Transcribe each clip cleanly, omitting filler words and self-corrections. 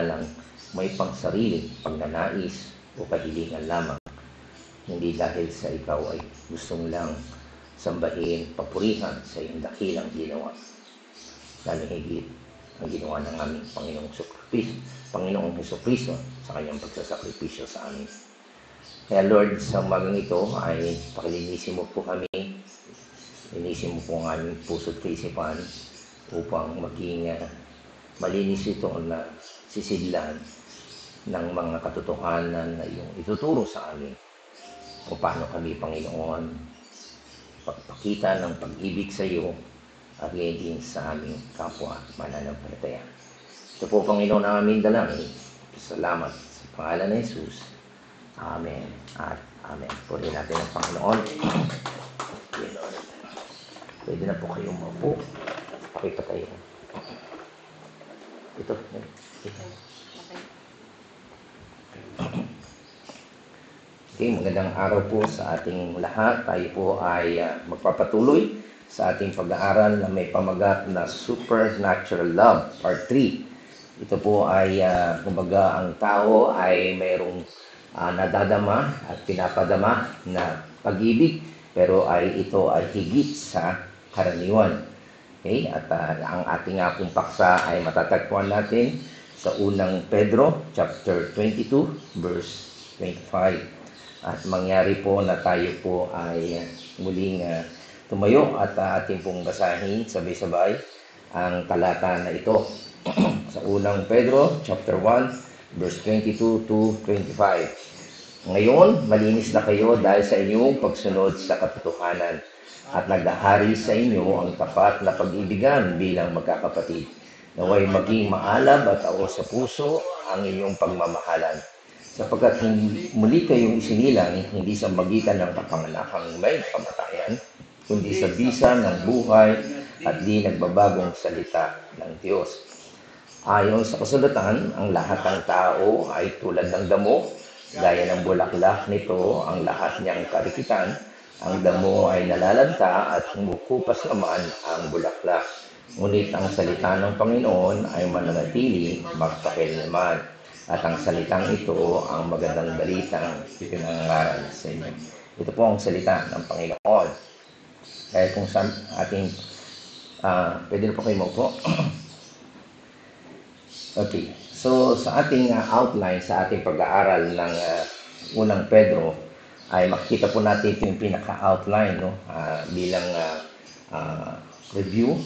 lang may pangsariling pagnanais o kahilingan lamang, hindi dahil sa ikaw ay gustong lang sambahin, papurihan sa iyong dakilang ginawa. Lalo higit ang ginawa ng aming Panginoong Hesukristo sa kanyang pagsasakripisyo sa amin. Kaya Lord, sa umagang ito ay pakilinisin mo po kami, linisin mo po ang aming puso't kaisipan upang maging malinis ito na sisidlan ng mga katotohanan na iyong ituturo sa amin kung paano kami, Panginoon, pagpakita ng pag-ibig sa iyo at din sa aming kapwa mananampalataya. Ito po, Panginoon, ang aming dalangin. Salamat sa pangalan ng Jesus. Amen at Amen. Purihin natin ang Panginoon. Pwede na po kayong maupo. Pakita tayo. Ito. Okay, magandang araw po sa ating lahat. Tayo po ay magpapatuloy sa ating pag-aaral na may pamagat na Supernatural Love, Part 3. Ito po ay, kumbaga, ang tao ay mayroong nadadama at pinapadama na pag-ibig, pero ito ay higit sa karaniwan. Okay? At ang ating pong paksa ay matatagpuan natin sa unang Pedro, chapter 22, verse 25. At mangyari po na tayo po ay muling tumayo at ating pong basahin sabay-sabay ang talata na ito. Sa unang Pedro, chapter 1, verse 22 to 25. Ngayon, malinis na kayo dahil sa inyong pagsunod sa katotohanan at naghahari sa inyo ang tapat na pag-ibigan bilang magkakapatid. Naway maging maalab at taos sa puso ang inyong pagmamahalan. Sapagkat muli kayong isinilang hindi sa magitan ng kapanganakang may kamatayan, kundi sa bisa ng buhay at di nagbabagong salita ng Diyos. Ayon sa kasulatan, ang lahat ng tao ay tulad ng damo, gaya ng bulaklak nito ang lahat niyang karikitan. Ang damo ay nalalanta at kumukupas naman ang bulaklak. Ngunit ang salita ng Panginoon ay mananatili magpakailanman. At ang salitang ito ang magandang balitang ipinangaral sa inyo. Ito po ang salita ng Panginoon. Dahil kung sa ating, pwede na po kayo maupo. Okay, so sa ating outline, sa ating pag-aaral ng unang Pedro, ay makikita po natin ito yung pinaka-outline, no? Bilang review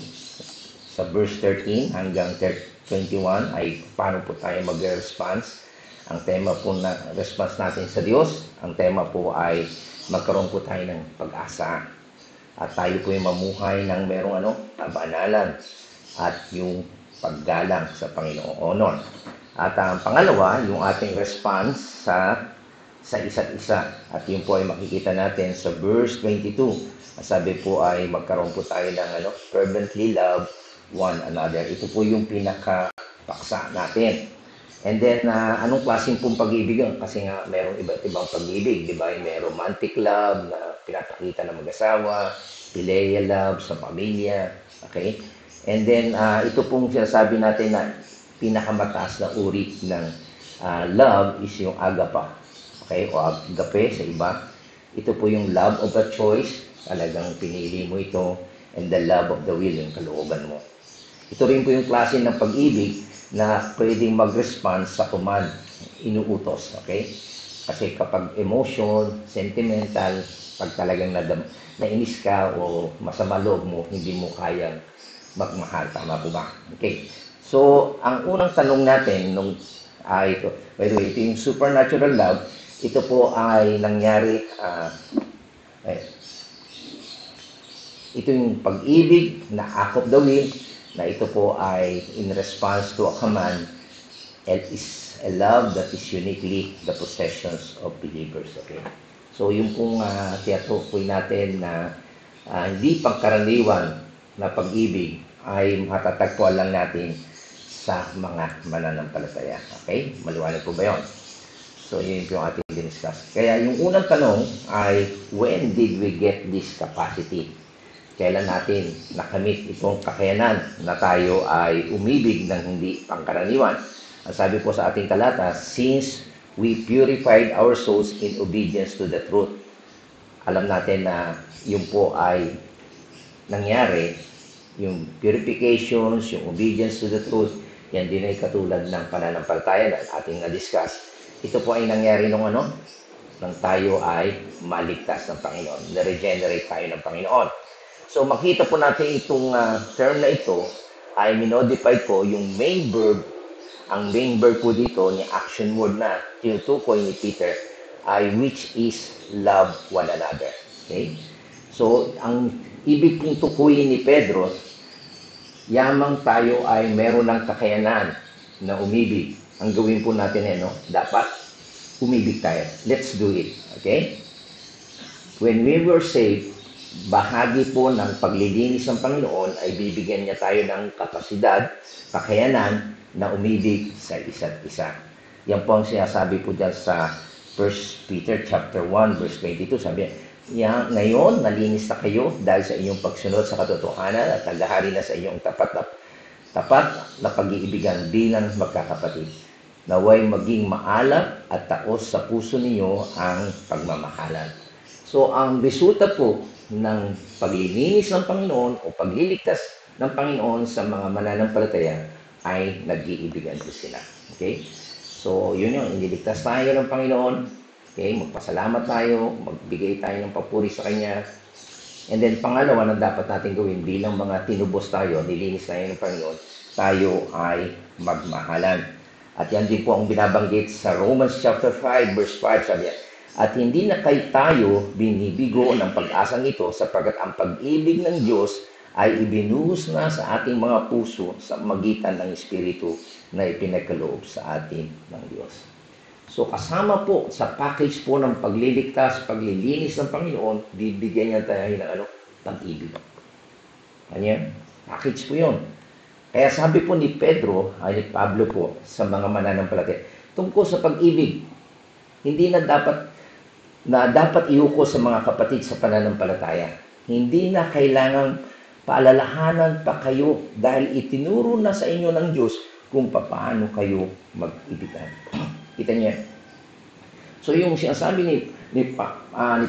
sa verse 13 hanggang 21 ay paano po tayo mag-response. Ang tema po na response natin sa Diyos, ang tema po ay magkaroon po tayo ng pag-asa. At tayo po yung mamuhay ng merong kabanalan at yung paggalang sa Panginoon. At ang pangalawa, yung ating response sa isa't isa. At yun po ay makikita natin sa verse 22. Sabi po ay magkaroon po tayo ng fervently love one another. Ito po yung pinaka-paksa natin. And then, anong klaseng pong pag-ibig? Kasi nga, mayroong iba't ibang pag-ibig. Di ba? May romantic love na pinapakita ng mag-asawa, filial love sa pamilya. Okay? And then, ito pong sinasabi natin na pinakamataas na uri ng love is yung agapa. Okay? O agape sa iba. Ito po yung love of a choice. Talagang pinili mo ito. And the love of the will, yung kalooban mo. Ito rin po yung klase ng pag-ibig na pwedeng mag-respond sa command, inuutos. Okay? Kasi kapag emotion, sentimental, pag talagang nainis ka o masama loob mo, hindi mo kayang magmahal. Tama po ba? Okay. So, ang unang tanong natin ito. By the way, ito yung supernatural love. Ito po ay nangyari, ito yung pag-ibig na act of the will, na ito po ay in response to a command, and is a love that is uniquely the possessions of believers. Okay? So, yung pong tiyatukoy natin na hindi pangkaraniwan na pag-ibig ay matatagpuan lang natin sa mga mananampalataya. Okay? Maliwanag po ba yun? So, yun yung ating diniscuss. Kaya yung unang tanong ay, when did we get this capacity? Kailan natin nakamit itong kakayanan na tayo ay umibig ng hindi pangkaraniwan? Ang sabi po sa ating talata, since we purified our souls in obedience to the truth. Alam natin na yun po ay nangyari, yung purifications, yung obedience to the truth, yan din ay katulad ng pananampalataya na ating na-discuss. Ito po ay nangyari nung nang tayo ay maligtas ng Panginoon, na-regenerate tayo ng Panginoon. So makita po natin itong term na ito ay minodify ko yung main verb. Ang main verb po dito, ni action word na tinutukoy ni Peter, ay which is love one another. Okay? So, ang ibig pong tukuyin ni Pedro, yamang tayo ay meron ng kakayanan na umibig. Ang gawin po natin dapat umibig tayo. Let's do it. Okay? When we were saved, bahagi po ng paglilinis ng Panginoon ay bibigyan niya tayo ng kapasidad, kakayanan na umibig sa isa't isa. Yan po ang sinasabi po dyan sa 1 Peter chapter 1 verse 22. Sabi niya, ngayon nalinis na kayo dahil sa inyong pagsunod sa katotohanan at naghahari na sa inyong tapat na pag-iibigan bilang magkakapatid. Naway maging maalap at taos sa puso ninyo ang pagmamahalan. So, ang resulta po ng paglilinis ng Panginoon o pagliligtas ng Panginoon sa mga mananampalataya ay nag-iibigan po sila. Okay? So, yun yung iniligtas tayo ng Panginoon. Okay? Magpasalamat tayo, magbigay tayo ng papuri sa Kanya. And then, pangalawa na dapat natin gawin bilang mga tinubos tayo, nilinis tayo ng Panginoon, tayo ay magmahalan. At yan din po ang binabanggit sa Romans chapter 5, verse 5, sabi niya, at hindi na kay tayo binibigo ng pag-asang ito sapagkat ang pag-ibig ng Diyos ay ibinuhos na sa ating mga puso sa magitan ng Espiritu na ipinagkaloob sa atin ng Diyos. So kasama po sa package po ng pagliligtas, paglilinis ng Panginoon, bibigyan niya tayo ng pag-ibig. Kanya, package po yun. Kaya sabi po ni Pedro, ay ni Pablo po, sa mga mananampalataya, tungkol sa pag-ibig, hindi na dapat iuko sa mga kapatid sa pananampalataya. Hindi na kailangang paalalahanan pa kayo dahil itinuro na sa inyo ng Diyos kung paano kayo mag-ibigan. Kita niya? So yung sinasabi ni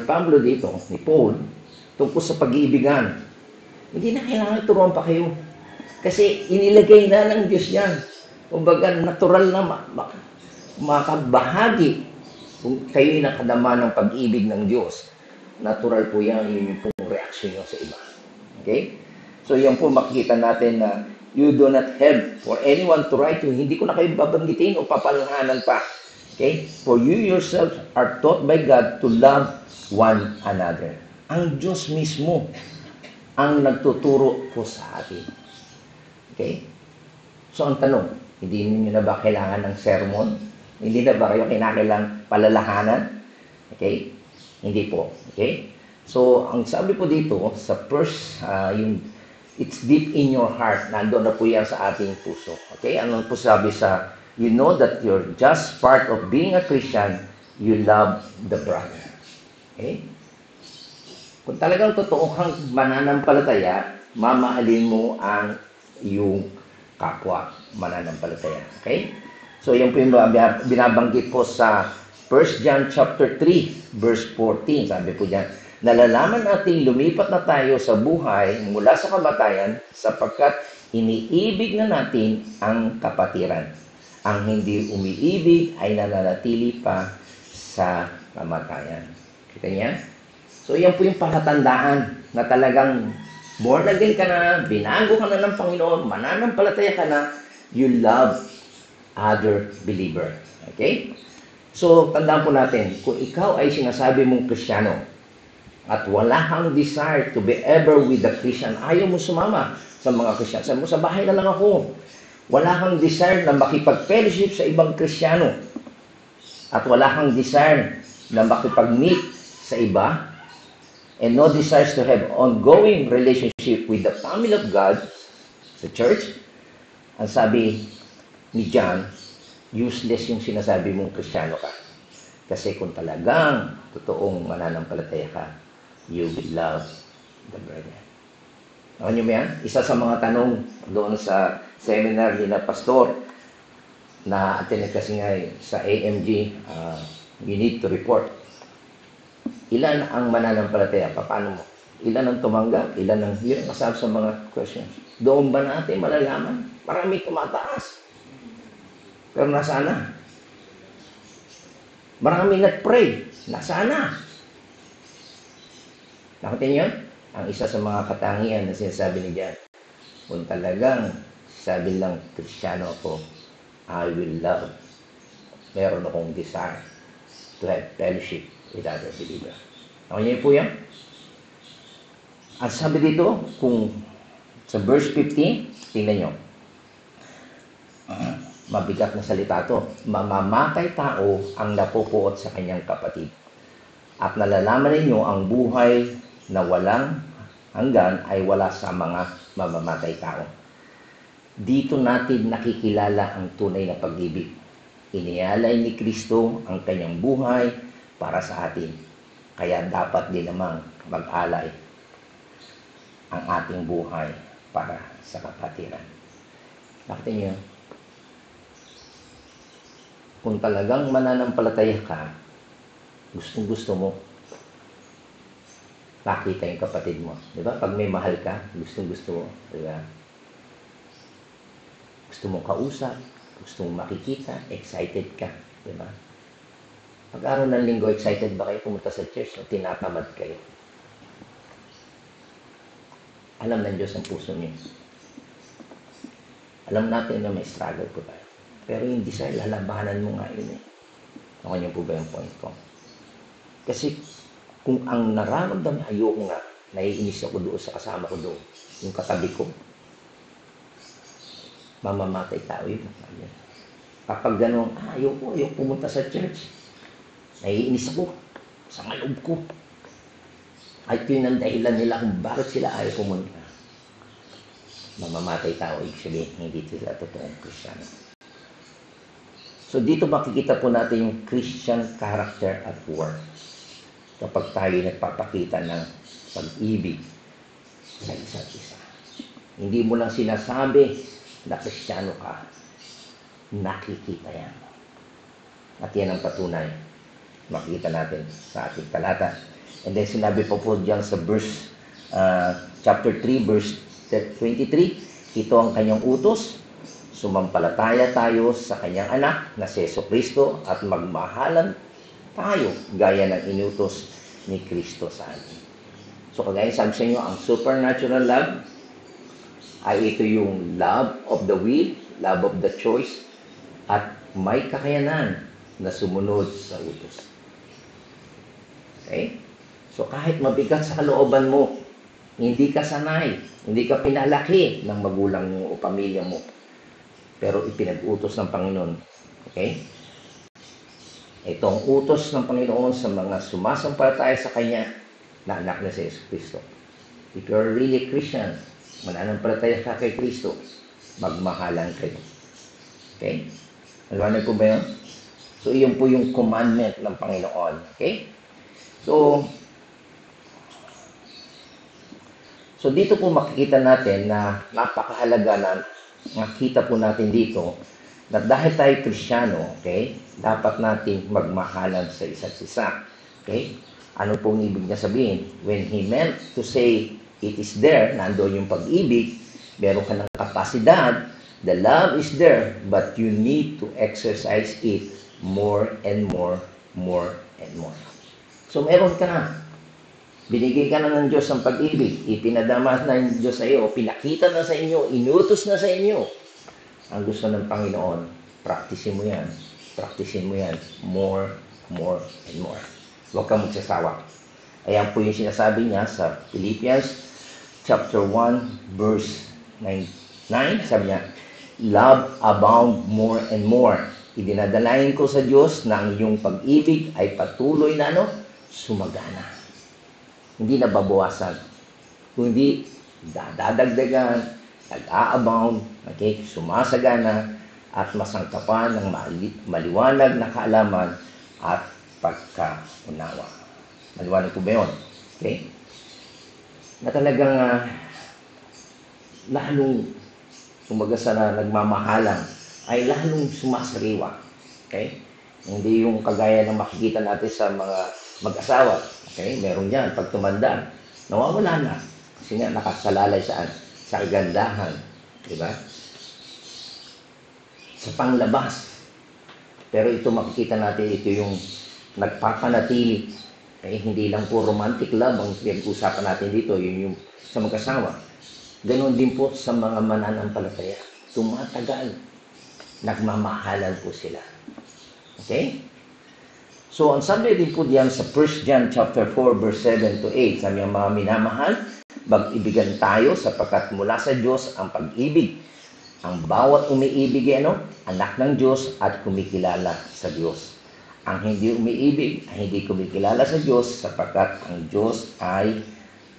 Pablo dito, ni Paul, tungkol sa pag-iibigan, hindi na kailangan turuan pa kayo. Kasi inilagay na ng Diyos yan. Kumbaga, natural na makabahagi kung kayo'y nakadama ng pag-ibig ng Diyos. Natural po yan, yun yung pong reaksyon nyo sa iba. Okay? So, yan po makikita natin na you do not have for anyone to write you. Hindi ko na kayo babanggitin o papalhanan pa. Okay? For you yourself are taught by God to love one another. Ang Diyos mismo ang nagtuturo po sa atin. Okay? So, ang tanong, hindi niyo na ba kailangan ng sermon? Hindi na ba kayo kinakailang palalahanan? Okay? Hindi po. Okay? So, ang sabi po dito, sa first, it's deep in your heart. Nandoon na po yan sa ating puso. Okay? Ano po sabi sa, you know that you're just part of being a Christian, you love the brother. Okay? Kung talagang totoo kang mananampalataya, mamahalin mo ang iyong kapwa mananampalataya. Okay? So, yan po yung binabanggit po sa 1 John chapter 3, verse 14. Sabi po dyan, nalalaman nating lumipat na tayo sa buhay mula sa kamatayan sapagkat iniibig na natin ang kapatiran. Ang hindi umiibig ay nananatili pa sa kamatayan. Kita niya? So, yan po yung palatandaan na talagang born again ka na, binago ka na ng Panginoon, mananampalataya ka na, you love other believer. Okay? So, tandaan po natin, kung ikaw ay sinasabi mong Kristiyano at wala kang desire to be ever with the Christian, ayaw mo sumama sa mga Kristiyano. Sabi mo, sa bahay na lang ako. Wala kang desire na makipag-fellowship sa ibang Kristiyano. At wala kang desire na makipag-meet sa iba. And no desires to have ongoing relationship with the family of God, the church. Ang sabi ni John, useless yung sinasabi mong Kristiyano ka. Kasi kung talagang totoong mananampalataya ka, you will love the brother. Alam niyo ba yan? Isa sa mga tanong doon sa seminar ni na pastor, na-attend kasi nga sa AMG, you need to report. Ilan ang mananampalataya? Paano mo? Ilan ang tumanggap? Ilan ang yun? Masabi sa mga questions. Doon ba natin malalaman? Marami tumataas. Pero nasaan na? Marami nag-pray. Nasaan na? Nakita niyo? Ang isa sa mga katangian na sinasabi ni John, kung talagang sabi lang, Kristiyano ako, I will love. Meron akong desire to have fellowship with other believers. Nakita niyo po yan? At sabi dito, kung sa verse 15, tingnan nyo. Mabigat na salita to. Mamamatay tao ang napupuot sa kanyang kapatid. At nalalaman ninyo ang buhay na walang hanggan ay wala sa mga mamamatay tao. Dito natin nakikilala ang tunay na pag-ibig. Inialay ni Kristo ang kanyang buhay para sa atin. Kaya dapat din namang mag-alay ang ating buhay para sa kapatiran. Nakita niyo? Kung talagang mananampalataya ka, gustong-gusto mo nakita yung kapatid mo. Di ba? Pag may mahal ka, gustong-gusto mo. Di ba? Gusto mong kausap, gusto mong makikita, excited ka. Di ba? Pag-araw ng linggo, excited ba kayo pumunta sa church o tinatamad kayo? Alam ng Diyos ang puso niyo. Alam natin na may struggle po tayo. Pero yung desire, lalabanan mo nga yun eh. Okay niyo po ba yung point ko? Kasi kung ang nararamdaman, ayoko nga, naiinis ako doon sa kasama ko doon, yung katabi ko, mamamatay tao yun. Kapag gano'n, ayoko pumunta sa church. Naiinis ako sa maloob ko. At yun ang dahilan nila kung bakit sila ayaw pumunta. Mamamatay tao, ibig sabihin, hindi sila totoong Kristiyano. So dito makikita po natin yung Christian character at work. Kapag tayo nagpapakita ng pag-ibig sa isa't isa. Hindi mo lang sinasabi na Kristiyano ka. Nakikita yan. At yan ang patunay. Makikita natin sa ating talata. And then sinabi po diyan sa verse, chapter 3, verse 23, ito ang kanyang utos, sumampalataya tayo sa kanyang anak na si Jesucristo at magmahalan tayo gaya ng inutos ni Kristo sa atin. So kagaya sabi sa inyo, ang supernatural love ay ito yung love of the will, love of the choice, at may kakayanan na sumunod sa utos. Okay? So kahit mabigat sa kalooban mo, hindi ka sanay, hindi ka pinalaki ng magulang mo o pamilya mo, pero ipinag-utos ng Panginoon. Okay? Itong utos ng Panginoon sa mga sumasampalataya sa Kanya na anak na si Jesucristo. If you're really Christian, mananampalataya ka kay Kristo, magmahalan kayo. Okay? Alam po ba yun? So, iyon po yung commandment ng Panginoon. Okay? So dito po makikita natin na napakahalaga na makita po natin dito na dahil tayo Kristiyano, okay, dapat natin magmahalan sa isa't isa. Okay? Ano pong ibig niya sabihin? When he meant to say it is there, nandoon yung pag-ibig, meron ka ng kapasidad, the love is there, but you need to exercise it more and more and more. So meron ka na. Binigay ka na ng Diyos ang pag-ibig. Ipinadama na ng Diyos sa iyo. Pinakita na sa inyo. Inutos na sa inyo. Ang gusto ng Panginoon, practicein mo yan. Practicein mo yan. More and more. Huwag kang magsasawa. Ayan po yung sinasabi niya sa Philippians chapter 1 verse 9. Sabi niya, love abound more and more. Idinadalain ko sa Diyos na ang iyong pag-ibig ay patuloy na sumagana. Hindi na babawasan. Kundi dadagdagan, nag-a-abound, okay, sumasagana, at masangkapan ng maliwanag na kaalaman at pagkaunawa. Maliwanag po ba yun? Okay? Na talagang lalong sumaga sa nagmamahalang ay lalong sumasariwa. Okay? Hindi yung kagaya ng makikita natin sa mga mag-asawa. Okay? Meron yan. Pag tumanda, nawawala na. Kasi nga nakasalalay saan? Sa kagandahan. Diba? Sa panglabas. Pero ito makikita natin, ito yung nagpapanatili. Okay? Hindi lang po romantic love ang pinag-usapan natin dito. Yun yung sa mag-asawa. Ganon din po sa mga mananampalataya. Tumatagal. Nagmamahalan po sila. Okay? So, ang sabi din po diyan sa 1 John chapter 4, verse 7 to 8, sabi ang mga minamahal, mag-ibigan tayo sapagkat mula sa Diyos ang pag-ibig. Ang bawat umiibig ay anak ng Diyos at kumikilala sa Diyos. Ang hindi umiibig ay hindi kumikilala sa Diyos sapagkat ang Diyos ay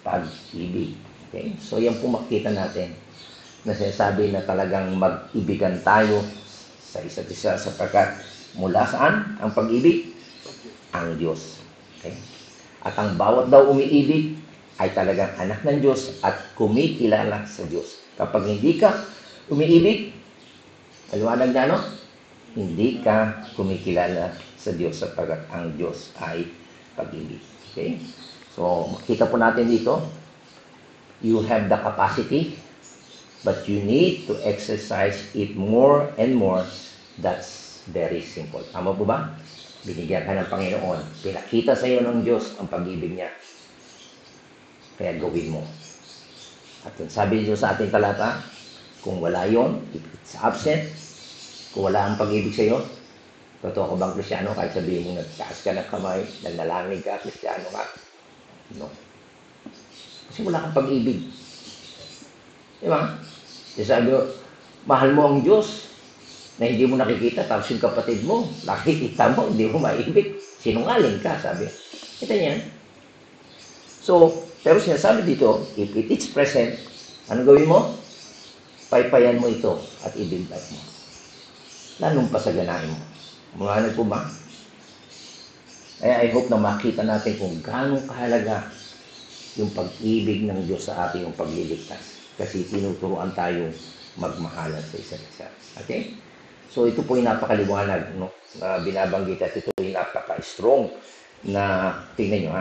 pag-ibig. Okay? So, yan po makita natin na sinasabi na talagang mag-ibigan tayo sa isa't isa sapagkat mula saan ang pag-ibig? Ang Diyos. Okay? At ang bawat daw umiibig ay talagang anak ng Diyos at kumikilala sa Diyos. Kapag hindi ka umiibig, aliwanag na hindi ka kumikilala sa Diyos sapagkat ang Diyos ay pag-ibig. Okay? So, makita po natin dito, you have the capacity, but you need to exercise it more and more. That's very simple. Tama po ba? Binigyan ka ng Panginoon. Pinakita sa iyo ng Diyos ang pag-ibig niya. Kaya gawin mo. At sabi niyo sa ating talata, kung wala yon, if it's absent, kung wala ang pag-ibig sa iyo, totoo ka bang Kristiyano? Kahit sabihin mo, nagtaas ka ng kamay, nanalangin ka, Kristiyano ka. No. Kasi wala kang pag-ibig. Diba? Kasi sabi mo, mahal mo ang Diyos, na hindi mo nakikita, tapos yung kapatid mo, nakikita mo, hindi mo maibig. Sinungaling ka, sabi. Kita niyan. So, pero sinasabi dito, if it is present, ano gawin mo? Paypayan mo ito at i-build up mo. Lalong pasaganahin mo. Mga po ba? Kaya I hope na makita natin kung gaano kahalaga yung pag-ibig ng Diyos sa ating yung pagliligtas. Kasi tinuturuan tayong magmahalan sa isa't isa. Okay? So, ito po yung napakaliwanag, no? Na binabanggit at ito yung napaka-strong na, tingnan nyo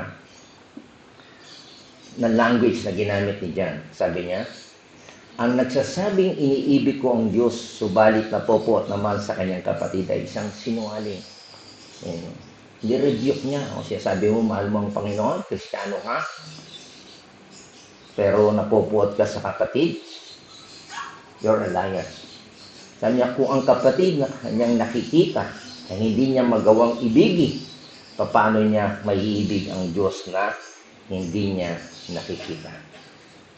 na language na ginamit ni John. Sabi niya, ang nagsasabing iniibig ko ang Diyos, subalit napopo at naman sa kanyang kapatid ay isang sinungaling. Di-rebuke niya. O siya sabi mo, mahal mo ang Panginoon, Kristiyano ka, pero napopuot ka sa kapatid, you're a liar. Sabi niya, kung ang kapatid na kanyang nakikita ay hindi niya magawang ibigi, paano niya maiibig ang Diyos na hindi niya nakikita?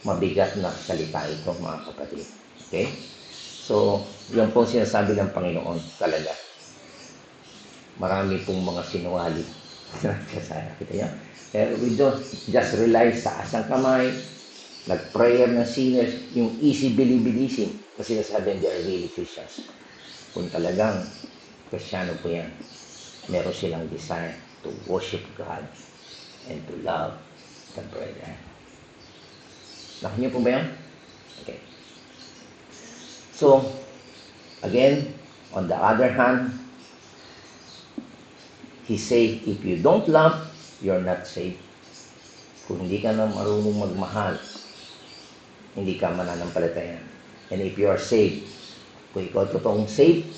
Mabigat na salita ito, mga kapatid. Okay? So, yan po sinasabi ng Panginoon talaga. Marami pong mga sinungaling. Kita niya? We don't just rely sa asang kamay, nag-prayer ng sinners, yung easy believe-believing. Kasi nasabi they are really Christians. Kung talagang Kristiyano po yan, meron silang desire to worship God and to love the brethren. Nakita niyo po ba yan? Okay. So, again, on the other hand, he say, if you don't love, you're not saved. Kung hindi ka na marunong magmahal, hindi ka mananampalataya. And if you are saved, kung ikaw totoong saved,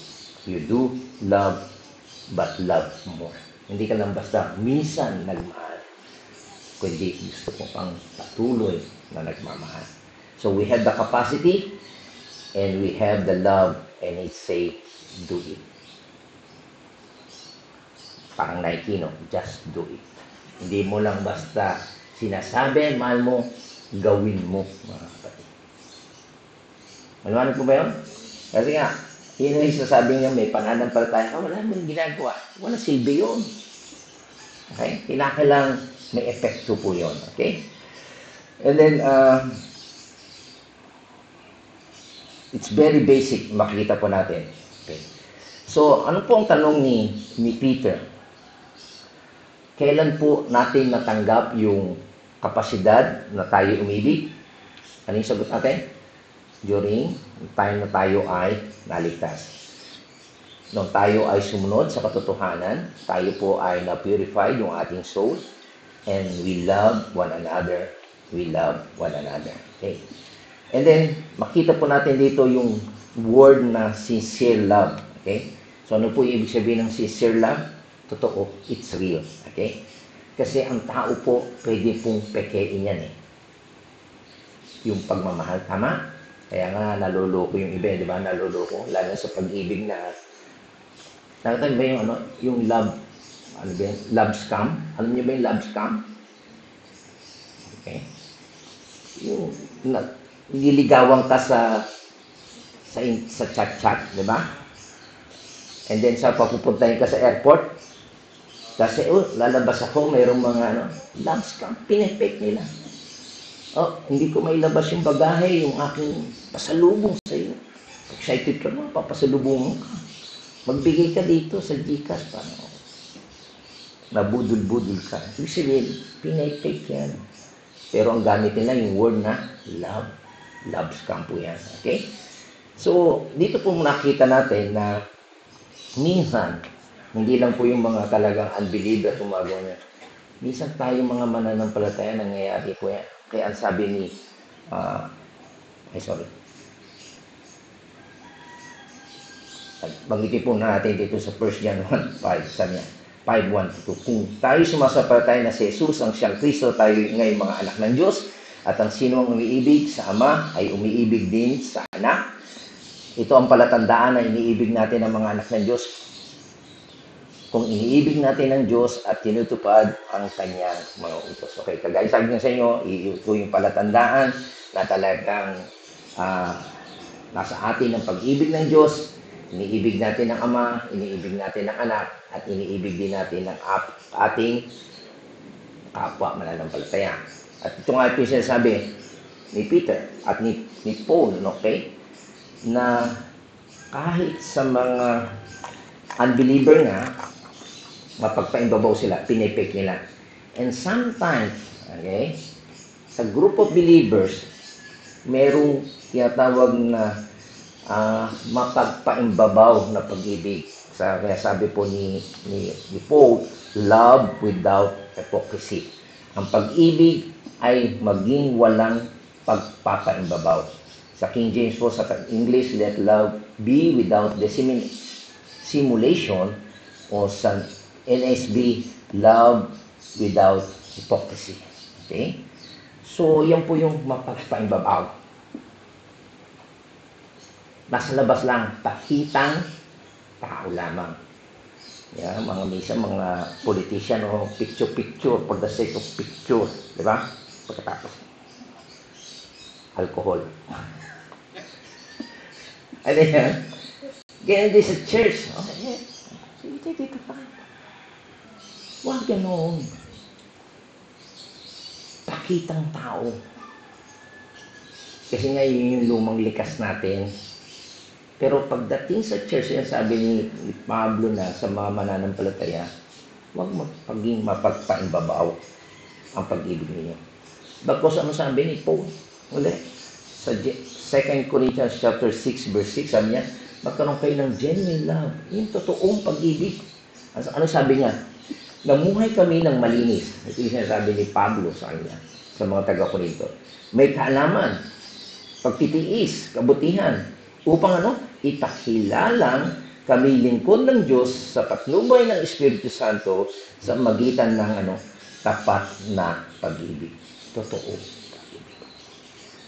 you do love, but love more. Hindi ka lang basta minsan nagmahal, kundi gusto ko pang patuloy na nagmamahal. So we have the capacity, and we have the love, and it say, do it. Parang Nike, no? Just do it. Hindi mo lang basta sinasabi, mahal mo, gawin mo, mga kapatid. Maliwanag po ba yun? Kasi nga, yun yung sasabi niya, may pananampalataya, wala mo yung ginagawa. Wala silbi yun. Okay? Kinakailang may epekto po yun. Okay? And then, it's very basic, makikita po natin. Okay? So, ano po ang tanong ni Peter? Kailan po natin natanggap yung kapasidad na tayo umibig? Ano yung sagot natin? During time na tayo ay naligtas. Nung tayo ay sumunod sa katotohanan, tayo po ay na-purify yung ating soul, and we love one another. We love one another. Okay? And then, makita po natin dito yung word na sincere love. Okay? So, ano po yung ibig sabihin ng sincere love? Totoo. It's real. Okay? Kasi ang tao po, pwede pong pekein yan eh. Yung pagmamahal. Tama? Kaya nga, naluloko yung iba, di ba? Naluloko. Lalo sa pag-ibig na, nakita ba yung ano? Yung love, ano ba yun? Love scam? Alam niyo ba yung love scam? Okay? Yung, nililigawan ka sa chat-chat, di ba? And then, sa papupuntahin ka sa airport, kasi, lalabas ako, mayroong mga, love scam, pinipake nila. Hindi ko mailabas yung bagahe, yung aking pasalubong sa iyo. Excited ka na, papasalubong ka. Magbigay ka dito sa Gcash, paano? Nabudol-budol ka. Ibig sabihin, pinipake yan. Pero ang gamit nila yung word na love. Love scam po yan. Okay? So, dito po nakita natin na minsan, hindi lang po yung mga talagang unbeliever gumagawa niya. Minsan tayo mga mananampalataya, nangyayari po yan. Kaya ang sabi ni, banggitin po natin dito sa 1 John 1:5, sabi niya, 5:1-2. Kung tayo sumasampalataya na si Jesus ang siyang Kristo, tayo ngayon mga anak ng Diyos, at ang sino ang umiibig sa Ama ay umiibig din sa Anak. Ito ang palatandaan na iniibig natin ang mga anak ng Diyos. Kung iniibig natin ang Diyos at tinutupad ang kanyang mga utos. Okay, kagaya sabi niya sa inyo, ito yung palatandaan na talagang nasa atin ang pag-ibig ng Diyos. Iniibig natin ang Ama, iniibig natin ang Anak, at iniibig din natin ang ating kapwa mananampalataya. At ito nga ito yung sinasabi ni Peter at ni Paul, okay? Na kahit sa mga unbeliever nga, mapagpaimbabaw sila, pinipake nila. And sometimes, okay, sa group of believers, merong tinatawag na mapagpaimbabaw na pag-ibig. Kaya sabi po ni Paul, love without hypocrisy. Ang pag-ibig ay maging walang pagpapaimbabaw. Sa King James po, sa English, let love be without dissimulation, o sa NSB, love without hypocrisy. Okay? So, yan po yung mapagpaimbabaw. Nasa labas lang, pakitang tao lamang. Yeah, mga politician o picture for the sake of picture. Di ba? Pagkatapos, alcohol. Ano yan? Ganyan din sa church. Okay, dito pa. Huwag ganoon. Pakitang tao. Kasi nga yun yung lumang likas natin. Pero pagdating sa church, yan sabi ni Pablo na sa mga mananampalataya, huwag maging mapagpaimbabaw ang pag-ibig ninyo. Bagkos ano sabi ni Paul? Uli, sa 2 Corinthians chapter 6 verse 6, sabi niya, magkaroon kayo ng genuine love, yung totoong pag-ibig. Ano sabi niya? Namuhay kami ng malinis. Ito yung sinasabi ni Pablo sa kanya, sa mga taga-Corinto. May kaalaman, pagtitiis, kabutihan, upang itakilalang kami lingkod ng Diyos sa patnubay ng Espiritu Santo sa magitan ng tapat na pag-ibig. Totoo pag-ibig.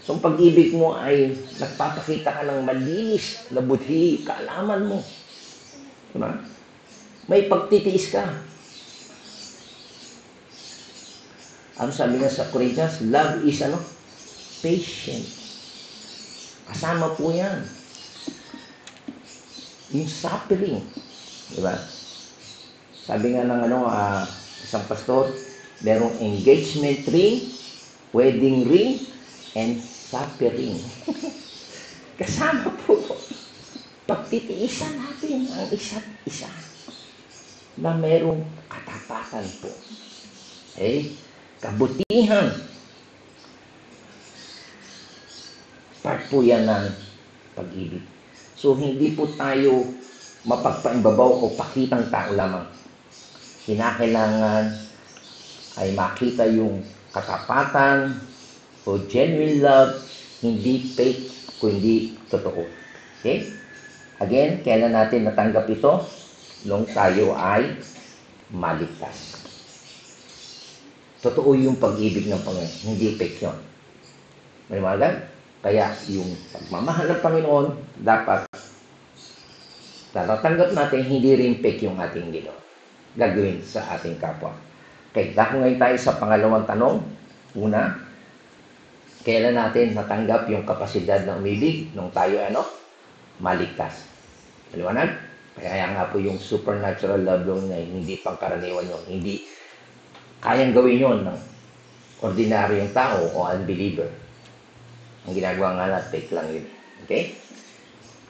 So, ang pag-ibig mo ay nagpapakita ka ng malinis na budhi, kaalaman mo. Diba? May pagtitiis ka. Ano sabi nga sa Corinthians? Love is patient. Kasama po yan. Yung suffering. Diba? Sabi nga ng isang pastor, merong engagement ring, wedding ring, and suffering. Kasama po. Pagtitiisan natin ang isa't isa na merong katapatan po. Okay? Kabutihan. Part po yan ng pag-ibig. So, hindi po tayo mapagpaimbabaw o pakitang tao lamang. Kinakailangan ay makita yung katapatan o genuine love, hindi fake, kundi totoo. Okay? Again, kailan natin natanggap ito? Nung tayo ay maligtas. Totoo yung pag-ibig ng Panginoon, hindi fake yun. Maliwanag? Kaya yung pagmamahal ng Panginoon, dapat natatanggap natin, hindi rin fake yung ating gagawin sa ating kapwa. Okay, dahil ngayon tayo sa pangalawang tanong. Una, kailan natin natanggap yung kapasidad ng umibig nung tayo maligtas? Maliwanag? Kaya nga po yung supernatural love lang na hindi pangkaraniwan yun. Hindi kayang gawin yun ng ordinaryong tao o unbeliever. Ang ginagawa nga natin, fake lang yun. Okay?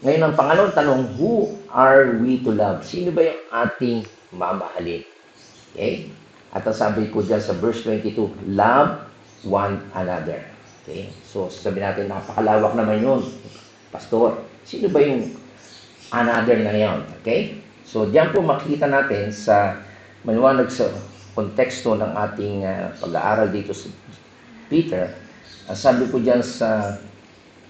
Ngayon, ang pangalawang tanong, who are we to love? Sino ba yung ating mamahalin? Okay? At ang sabi ko dyan sa verse 22, love one another. Okay? So, sabi natin, napakalawak naman yun. Pastor, sino ba yung another na yun? Okay? So, diyan po makikita natin sa maliwanag sa konteksto ng ating pag-aaral dito sa Peter. Sabi ko dyan sa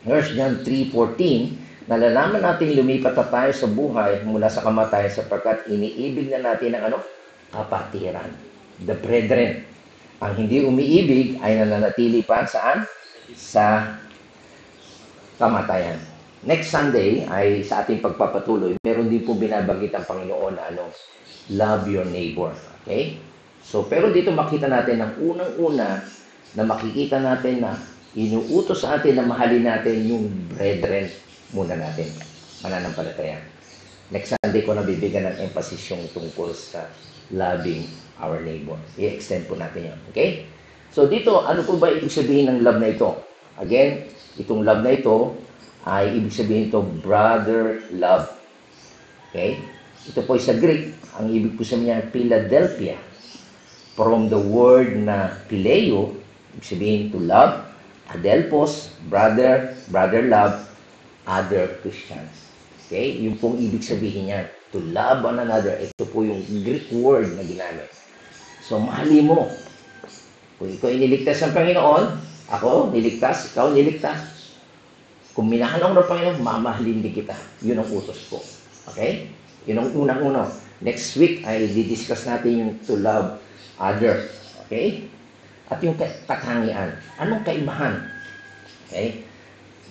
1 John 3:14, nalalaman natin lumipat na tayo sa buhay mula sa kamatayan sapagkat iniibig na natin ang kapatiran. The brethren. Ang hindi umiibig ay nananatili pa saan? Sa kamatayan. Next Sunday ay sa ating pagpapatuloy, meron din po binabanggit ang Panginoon na love your neighbor. Okay? So, pero dito makita natin ang unang-una na makikita natin na inuutos sa atin na mahalin natin yung brethren muna natin. Mananampalataya. Next Sunday ko na bibigyan ng emphasis yung tungkol sa loving our neighbor. I-extend po natin yan. Okay? So dito, ano po ba ibig sabihin ng love na ito? Again, itong love na ito ay ibig sabihin ito brother love. Okay? Ito po ay sa Greek. Ang ibig po sabihin niya Philadelphia. From the word na phileo, ibig sabihin to love, adelphos, brother, brother love, other Christians. Okay? Yung pong ibig sabihin niya, to love one another. Ito po yung Greek word na ginamit. So, mahalin mo. Kung ikaw iniligtas ng Panginoon, ako niligtas, ikaw niligtas. Kung minahal ako ng Panginoon, mamahalin din kita. Yun ang utos ko. Okay? Yun ang unang-una. Next week ay didiscuss natin yung to love other. Okay? At yung katangian. Anong kaibahan? Okay?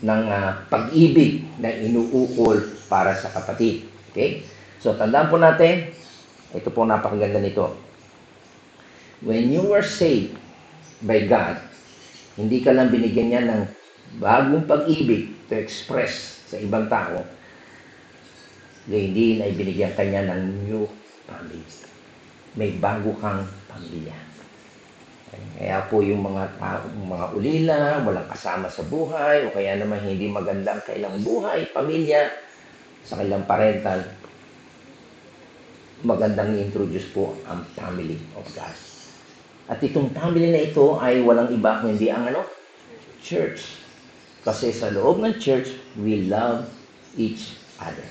Ng pag-ibig na inuukol para sa kapatid. Okay? So, tandaan po natin, ito po napakaganda nito. When you were saved by God, hindi ka lang binigyan niya ng bagong pag-ibig to express sa ibang tao, hindi na ibinigyan kanya ng new family. May bago kang pamilya. Kaya po yung mga ulila, walang kasama sa buhay, o kaya naman hindi magandang kailang buhay, pamilya, sa kailang parental, magandang i-introduce po ang family of God. At itong family na ito ay walang iba kundi ang church. Kasi sa loob ng church, we love each other.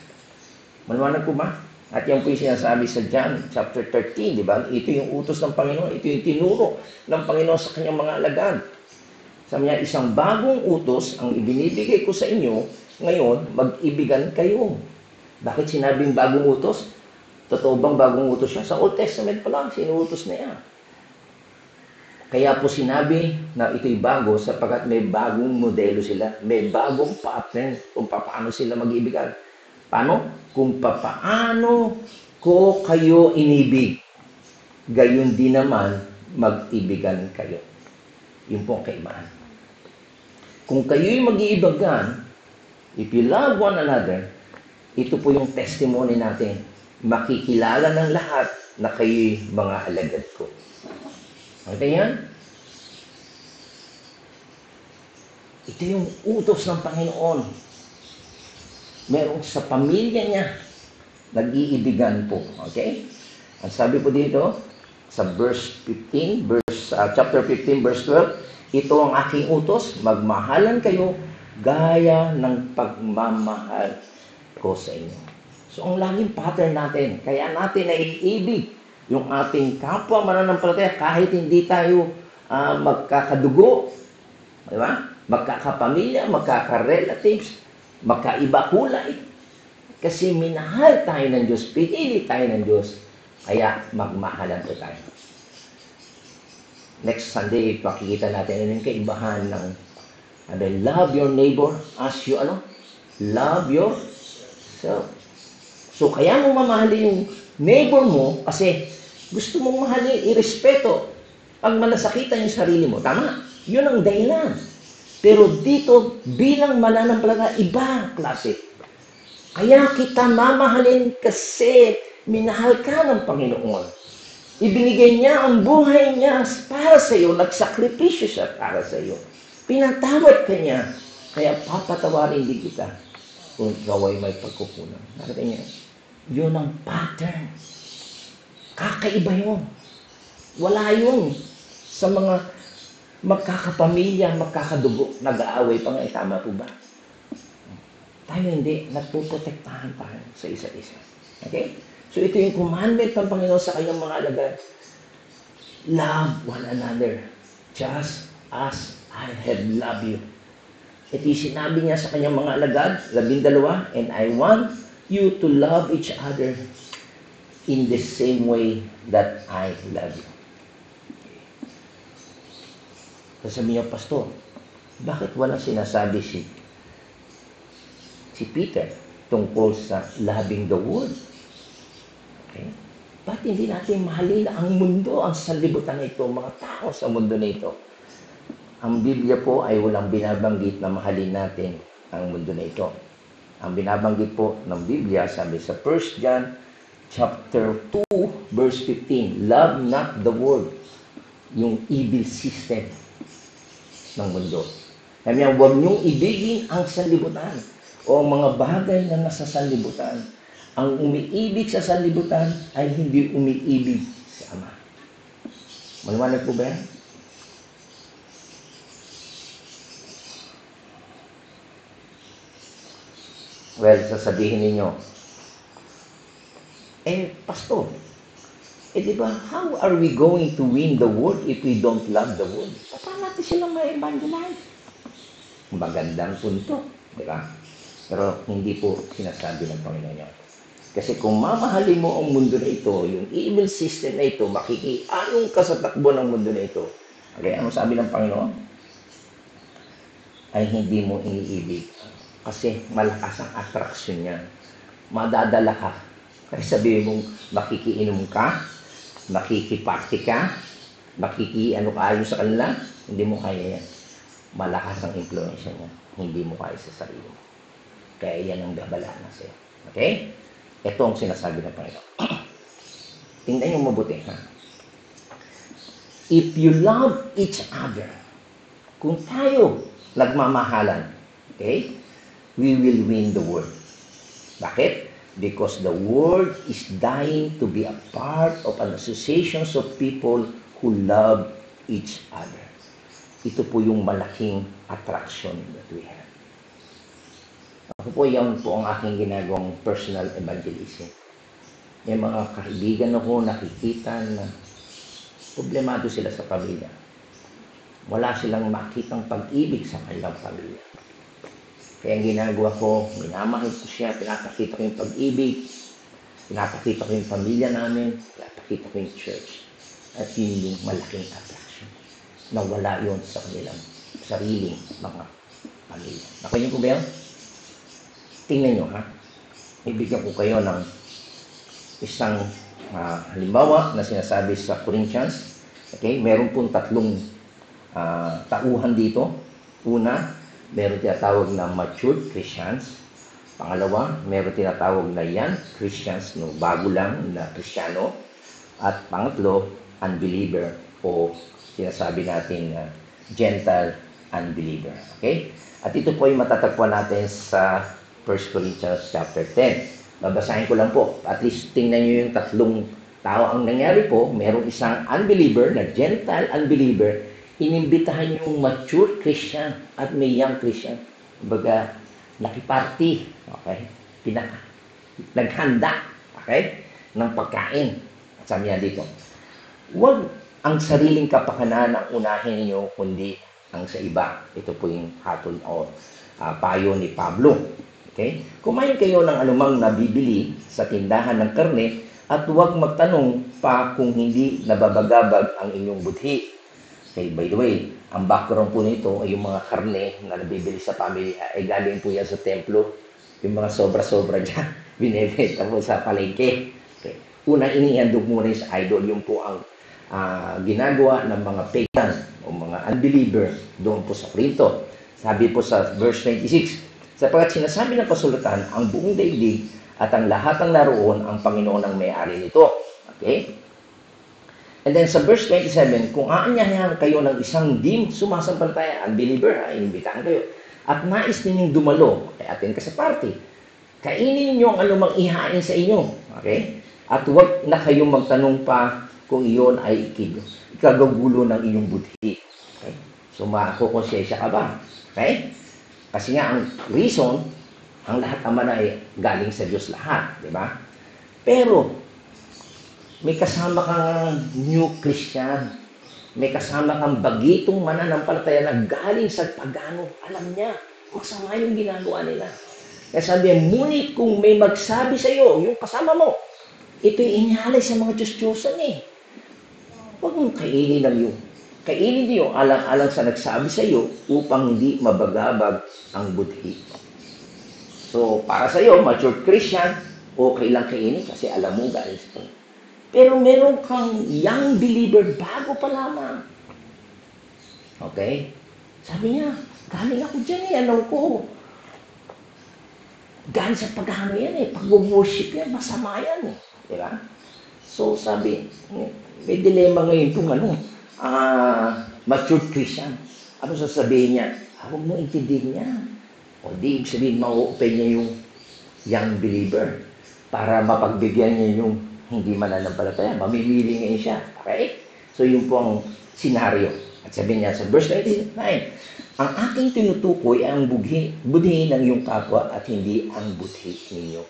Maliwanag po ba? At yan po yung sinasabi sa John chapter 13, di ba? Ito yung utos ng Panginoon. Ito yung tinuro ng Panginoon sa kanyang mga alagad. Sabi niya, isang bagong utos ang ibinibigay ko sa inyo, ngayon, mag-ibigan kayo. Bakit sinabing bagong utos? Totoo bang bagong utos siya? Sa Old Testament pa lang, sinuutos na yan. Kaya po sinabi na ito'y bago sapagkat may bagong modelo sila. May bagong pattern kung paano sila mag-ibigan. Paano? Kung paano ko kayo inibig, gayon din naman mag-ibigan kayo. Yun po ang kaibahan. Kung kayo'y mag-iibigan, if you love one another, ito po yung testimony natin. Makikilala ng lahat na kayo'y mga alagad ko. Okay yan? Ito yung utos ng Panginoon. Meron sa pamilya niya, nag-iibigan po. Okay? Ang sabi po dito, sa chapter 15, verse 12, ito ang aking utos, magmahalan kayo gaya ng pagmamahal ko sa inyo. So, ang laging pattern natin, kaya natin naiibig yung ating kapwa mananampalataya kahit hindi tayo magkakadugo, di ba? Magkakapamilya, magkakarelatives, magkaiba kulay. Kasi minahal tayo ng Diyos, pinili tayo ng Diyos, kaya magmahalan po tayo. Next Sunday, pakikita natin yung kaibahan ng love your neighbor as you love yourself. So, kaya mo mamahalin yung neighbor mo kasi gusto mong mahalin, irespeto. Pag malasakitan yung sarili mo, tama? Yun ang dahilan. Pero dito, bilang mananampalataya, iba klase. Kaya kita mamahalin kasi minahal ka ng Panginoon. Ibinigay niya ang buhay niya para sa iyo, nagsakripisyo siya para sa iyo. Pinatawad ka niya, kaya papatawarin din kita kung ikaw ay may pagkukulang. Nakita niya, yun ang pattern. Kakaiba yun. Wala yun sa mga magkakapamilya, magkakadugo, nag-aaway pa nga, tama po ba? Tayo hindi, nagpuprotektahan tayo sa isa't isa. Okay? So ito yung commandment ng Panginoon sa kanyang mga alagad. Love one another just as I have loved you. Ito yung sinabi niya sa kanyang mga alagad, 12, and I want you to love each other in the same way that I love you. Sasabihin niyo, Pastor, bakit walang sinasabi si Peter tungkol sa loving the world? Okay? Ba't hindi natin mahalin ang mundo, ang sanlibutan na ito, mga tao sa mundo na ito? Ang Biblia po ay walang binabanggit na mahalin natin ang mundo na ito. Ang binabanggit po ng Biblia, sabi sa 1 John chapter 2, verse 15, love not the world, yung evil system ng mundo. Kaya huwag niyong ibigin ang sanlibutan o mga bagay na nasa sanlibutan. Ang umiibig sa sanlibutan ay hindi umiibig sa Ama. Maliwanag po ba yan? Well, sasabihin ninyo, Pastor, di ba, how are we going to win the world if we don't love the world? Paano natin silang ma-evangelize? Magandang punto, di ba? Pero hindi po sinasabi ng Panginoon yun. Kasi kung mamahalin mo ang mundo na ito, yung evil system na ito, makikianong ka sa takbo ng mundo na ito. Okay, ano sabi ng Panginoon? Ay hindi mo iniibig. Kasi malakas ang attraction niya. Madadala ka. Kasi sabihin mong makikiinom ka, makikiparty ka, makikiano ka ayon sa kanila, hindi mo kaya yan. Malakas ang influensya niya. Hindi mo kaya sa sarili mo. Kaya yan ang gabalahan na sa'yo. Okay? Ito ang sinasabi ng Panginoon. Tingnan niyo mabuti, ha? If you love each other, kung tayo nagmamahalan, okay, we will win the world. Bakit? Because the world is dying to be a part of an association of people who love each other. Ito po yung malaking attraction that we have. Ako po, yan po ang aking ginagawang personal evangelism. May mga kaibigan ako nakikita na problemado sila sa pamilya. Wala silang makitang pag-ibig sa kanilang pamilya. Kaya ang ginagawa ko, minamahal ko siya, pinapakita ko yung pag-ibig, pinapakita ko yung pamilya namin, pinapakita ko yung church. At yun yung malaking attraction. Nawala yun sa kanilang sariling mga pamilya. Nakunin ko ba yan? Tingnan nyo, ha? Ibigyan ko kayo ng isang halimbawa na sinasabi sa Corinthians. Okay? Meron pong tatlong tauhan dito. Una, meron tinatawag na matured Christians. Pangalawa, meron tinatawag na young Christians, no, bago lang na Kristiyano. At pangatlo, unbeliever o sinasabi natin Gentile unbeliever. Okay? At ito po ay matatagpuan natin sa 1 Corinthians chapter 10. Babasahin ko lang po. At least tingnan nyo yung tatlong tao. Ang nangyari po, merong isang unbeliever na Gentile unbeliever. Inimbitahan yung mature Christian at may young Christian. Kumbaga, nakiparty. Okay? naghanda, okay, ng pagkain. At sabi niya dito, huwag ang sariling kapakanan ang unahin ninyo, kundi ang sa iba. Ito po yung hatol o payo ni Pablo. Okay? Kumain kayo ng anumang nabibili sa tindahan ng karne at huwag magtanong pa kung hindi nababagabag ang inyong budhi. Okay, by the way, ang background po nito ay yung mga karne na nabibili sa family ay galing po yan sa templo. Yung mga sobra-sobra dyan, binibenta po sa palengke. Okay. Una, inihandog muna sa idol. Yung po ang ginagawa ng mga pagan o mga unbeliever doon po sa Corinto. Sabi po sa verse 26, sapagkat sinasabi ng kasulatan, ang buong daigdig at ang lahat ng naroon ang Panginoon ang may-ari nito. Okay? And then sa verse 27, kung aanyahan kayo ng isang di sumasampalataya, unbeliever, inimbitahan kayo, at nais ninyong dumalo, atin ka sa party, kainin ninyo ang anumang ihain sa inyo. Okay? At huwag na kayong magtanong pa kung iyon ay ikagagulo ng inyong budhi. Okay? So, makakukonsensya ka ba? Okay? Kasi nga, ang reason, ang lahat naman ay galing sa Diyos lahat. Di ba? Pero, may kasama kang new Christian. May kasama kang bagitong mananampalataya na galing sa pagano. Alam niya, masama yung ginagawa nila. Kaya sabi, ngunit kung may magsabi sa iyo, yung kasama mo, ito'y inyalay sa mga Diyos-Diyosan eh. Huwag mong kainin ng iyo. Kainin niyo alang-alang sa nagsabi sa iyo upang hindi mabagabag ang budhi. So, para sa iyo, mature Christian, okay lang kainin kasi alam mo galing sa Panginoon. Pero meron kang young believer bago pa lamang. Okay? Sabi niya, galing ako dyan eh, alam ko. Galing sa paghanga yan eh, pag-worship yan, masama yan eh. Diba? So, sabi, may dilema ngayon kung mature Christian. Ano sasabihin niya? Huwag mo intindihin niya. O di, sabihin, ma-open niya yung young believer para mapagbigyan niya yung hindi mananampalataya. Mamimili ngayon siya. Okay? So, yun po ang senaryo. At sabi niya sa verse 29, ang aking tinutukoy ay ang budhi ng iyong kapwa at hindi ang budhi ninyo.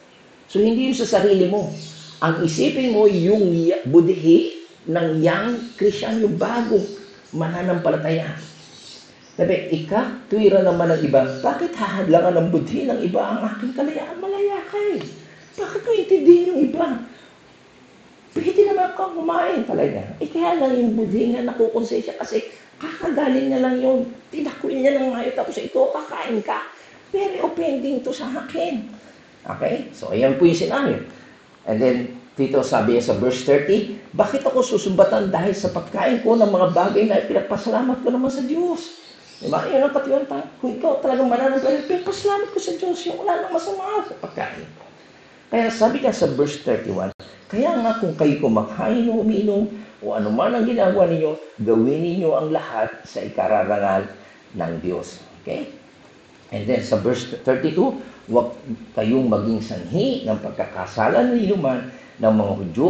So, hindi yun sa sarili mo. Ang isipin mo yung budhi ng young Christian, yung bagong mananampalataya. Sabi, tuwira naman ng iba, bakit hahadlangan ng budhi ng iba ang aking kalayaan? Malaya ka eh. Bakit ko intindihin yung iba? Pwede naman kang kumain talaga. Kaya lang yung budhi nga nakukonsensya kasi kakagaling na lang yun. Tinakwil niya lang ngayon tapos ito, kakain ka. Very offending to sa akin. Okay? So, ayan po yung scenario. And then, dito sabi sa verse 30, bakit ako susumbatan dahil sa pagkain ko ng mga bagay na pinagpasalamat ko naman sa Diyos? Diba? Yun ang katiwan tayo. Kung ikaw talagang mananampalataya, pinagpasalamat ko sa Diyos yung wala nang masama sa pagkain. Kaya sabi ka sa verse 31, kaya nga kung kayo kumakain o uminom o anuman ang ginagawa ninyo, gawin ninyo ang lahat sa ikararangal ng Diyos. Okay? And then sa verse 32, huwag kayong maging sanhi ng pagkakasala ng inuman ng mga Hudyo,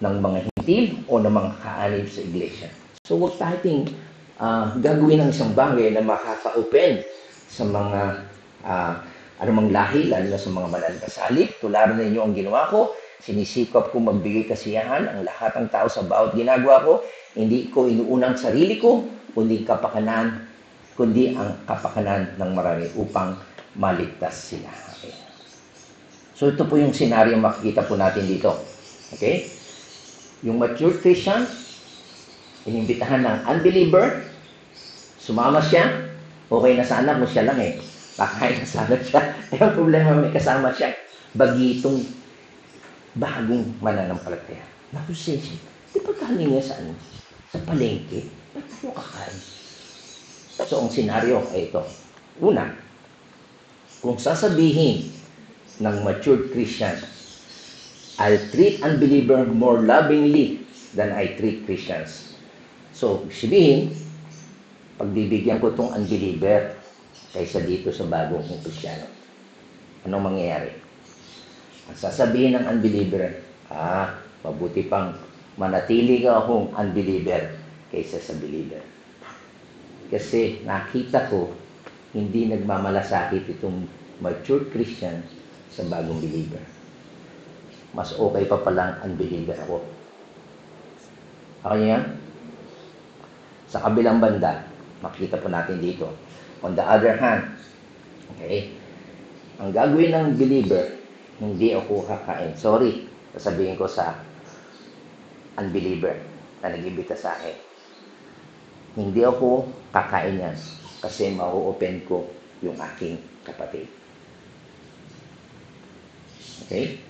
ng mga Hintil, o ng mga kaanib sa iglesia. So huwag tayong gagawin ng isang bagay na makaka-open sa mga anumang lahi, lalo na sa mga mananampalataya. Tularan ninyo ang ginawa ko, sinisikap ko magbigay kasiyahan ang lahat ng tao sa bawat ginagawa ko. Hindi ko inuunang sarili ko, kundi ang kapakanan ng marami upang maligtas sila. Okay. So ito po yung senaryo makikita po natin dito. Okay? Yung mature Christian, inimbitahan ng unbeliever, sumama siya, okay na sana mo siya lang eh. Kakain na sana siya. Ang problema, may kasama siya, bagitong bagong mananampalataya. Nakusensya. Di ba galing niya sa palengke? Ba't tayo kakain? So, ang senaryo ay ito. Una, kung sasabihin ng matured Christian, I'll treat unbeliever more lovingly than I treat Christians. So, sabihin, pagbibigyan ko itong unbeliever kaysa dito sa bagong Kristiyano. Anong mangyayari? Ang sasabihin ng unbeliever, mabuti pang manatili ka akong unbeliever kaysa sa believer. Kasi nakita ko, hindi nagmamalasakit itong mature Christian sa bagong believer. Mas okay pa palang unbeliever ako. Okay yan? Sa kabilang banda, makita po natin dito. On the other hand, okay, ang gagawin ng believer, hindi ako kakain. Sorry, sasabihin ko sa unbeliever na nag-imbita sa akin. Hindi ako kakain yan kasi mau-open ko yung aking kapatid. Okay?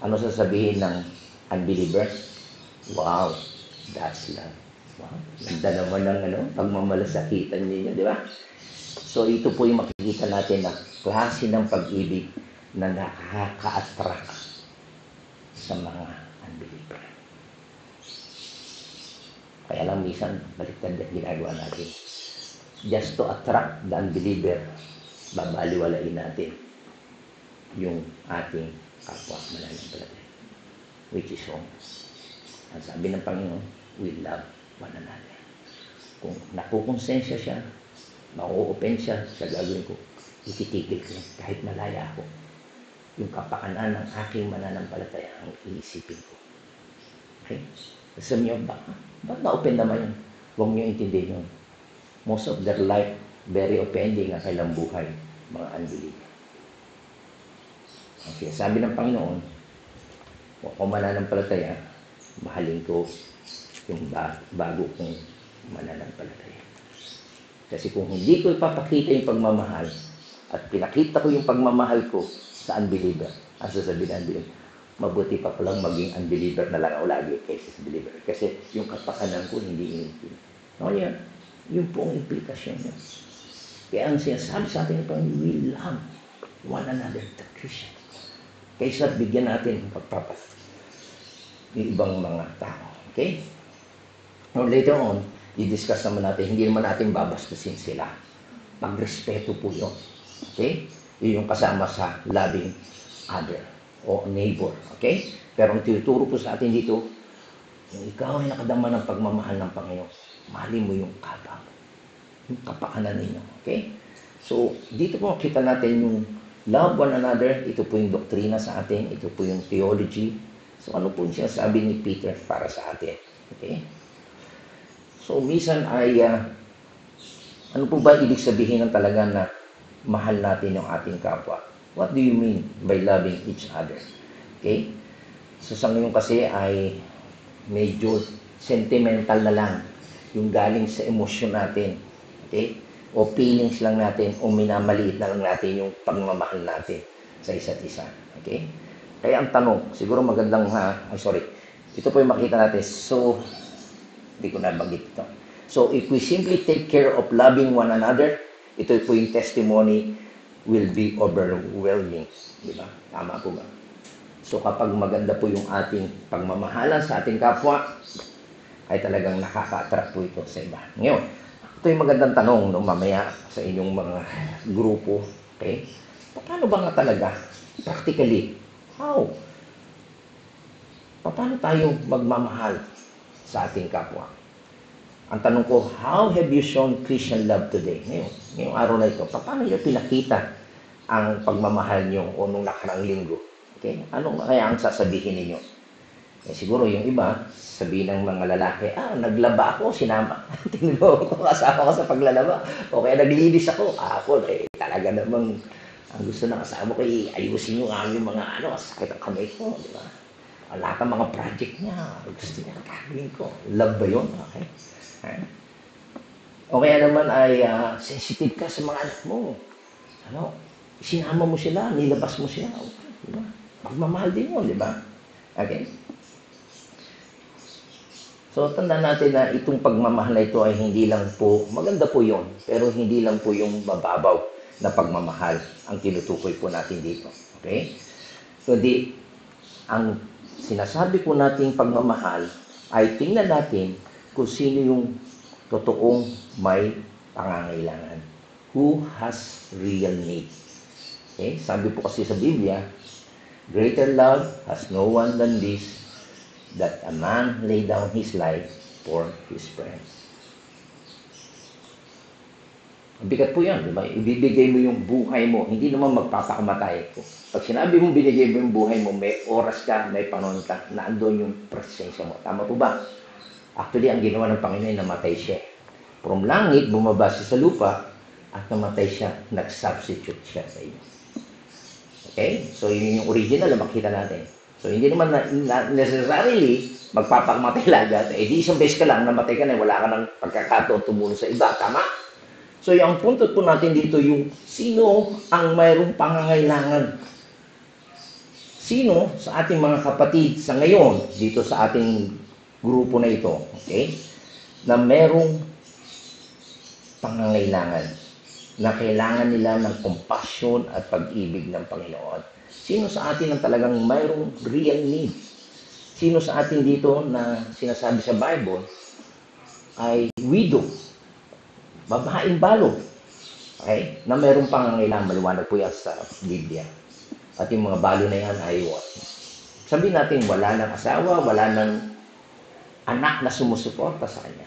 Ano sasabihin ng unbeliever? Wow, that's love. Wow, ganda naman ng pagmamalasakitan ninyo, di ba? So, ito po yung makikita natin na klase ng pag-ibig na nakaka-attract sa mga unbeliever. Kaya lang minsan, baliktad na ginagawa natin. Just to attract the unbeliever, babaliwalain natin yung ating kapwa mananampalataya, which is wrong. Ang sabi ng Panginoon, we love one another. Kung nakukonsensya siya, mau-open siya sa gagawin ko, ititigil ko kahit malaya ako. Yung kapakanan ng aking mananampalataya ang iisipin ko. Okay? Sabi niyo, ba't na-open naman yun? Huwag niyo intindihin yun. Most of their life, very offending ang kailang buhay, mga unbeliever. Okay, sabi ng Panginoon, kung mananampalataya, mahalin ko yung bago kong mananampalataya. Kasi kung hindi ko ipapakita yung pagmamahal at pinakita ko yung pagmamahal ko sa unbeliever, ang sasabihin ng unbeliever, mabuti pa palang maging unbeliever na lang ako lagi kaysa sa believer. Kasi yung kapakanan ko hindi inipin. No, yan. Yun po ang implikasyon niya. Kaya ang sinasabi sa atin pang we love one another, the Christian. Kaysa bigyan natin ng pagpapas yung ibang mga tao. Okay? Now, later on, i-discuss naman natin, hindi naman natin babastusin sila. Pagrespeto po yun. Okay? Yun yung kasama sa loving other o neighbor. Okay? Pero ang tinuturo po sa atin dito, yung ikaw ay nakadama ng pagmamahal ng Panginoon, mahalin mo yung kapwa mo. Yung kapakanan ninyo. Okay? So, dito po makita natin yung love one another. Ito po yung doktrina sa atin. Ito po yung theology. So, ano po siya sabi ni Peter para sa atin? Okay? So, minsan ay, ano po ba ibig sabihin ng talaga na mahal natin yung ating kapwa? What do you mean by loving each other? Okay? So, sa ngayon kasi ay medyo sentimental na lang yung galing sa emosyon natin. Okay? O feelings lang natin o minamaliit na lang natin yung pagmamahal natin sa isa't isa. Okay? Kaya ang tanong, siguro magandang ito po yung makita natin. So, hindi ko nabanggit ito. So, if we simply take care of loving one another, ito po yung testimony will be overwhelming. Di ba? Tama po ba? So, kapag maganda po yung ating pagmamahalan sa ating kapwa, ay talagang nakaka-attract po ito sa iba. Ngayon, ito yung magandang tanong mamaya sa inyong mga grupo. Okay? Paano ba nga talaga? Practically, how? Paano tayo magmamahal sa ating kapwa? Ang tanong ko, how have you shown Christian love today? Ngayong araw na ito, paano nyo pinakita ang pagmamahal nyo o nung nakarang linggo? Okay? Ano kaya ang sasabihin ninyo? Siguro yung iba, sabihin ng mga lalaki, naglaba ako, sinama. Tinuro ko, kasama ko sa paglalaba. O kaya naglinis ako. Ako, talaga namang ang gusto ng kasama ko, ayusin yung aming mga sakit ang kamay ko. Di ba? Lahat ng mga project niya, gusto niya, gagawin ko. Love ba yun? Okay? O kaya naman ay sensitive ka sa mga anak mo. Sinama mo sila, nilabas mo sila. Okay, di ba? Magmamahal din mo, di ba? Okay? So, tandaan natin na itong pagmamahal na ito ay hindi lang po, maganda po yun, pero hindi lang po yung mababaw na pagmamahal ang tinutukoy po natin dito. Okay? So, ang sinasabi po nating pagmamahal ay tingnan natin kung sino yung totoong may pangangailangan. Who has real need. Okay? Sabi po kasi sa Biblia, greater love has no one than this, that a man lay down his life for his friends. Bigat po yan, di ba? Ibibigay mo yung buhay mo, hindi naman magpapakamatay. Pag sinabi mong binigay mo yung buhay mo, may oras ka, may panahon ka, na andun yung presensya mo. Tama po ba? Actually, ang ginawa ng Panginoon, namatay siya. From langit, bumaba siya sa lupa, at namatay siya, nag-substitute siya sa iyo. Okay? So, yun yung original na makita natin. So, hindi naman necessarily magpapakamatay lagat. Eh, di isang beses ka lang, namatay ka na, wala ka ng pagkakataon tumulong sa iba. Tama? So, yung punto po natin dito, yung sino ang mayroong pangangailangan. Sino sa ating mga kapatid sa ngayon, dito sa ating grupo na ito, okay, na mayroong pangangailangan, na kailangan nila ng compassion at pag-ibig ng Panginoon. Sino sa atin ang talagang mayroong real need? Sino sa atin dito na sinasabi sa Bible ay widow, babaeng balog, okay, na mayroong pangangailangan? Maliwanag po yan sa Biblia. At yung mga balo na yan ay what? Sabihin natin, wala ng asawa, wala ng anak na sumusuporta sa kanya.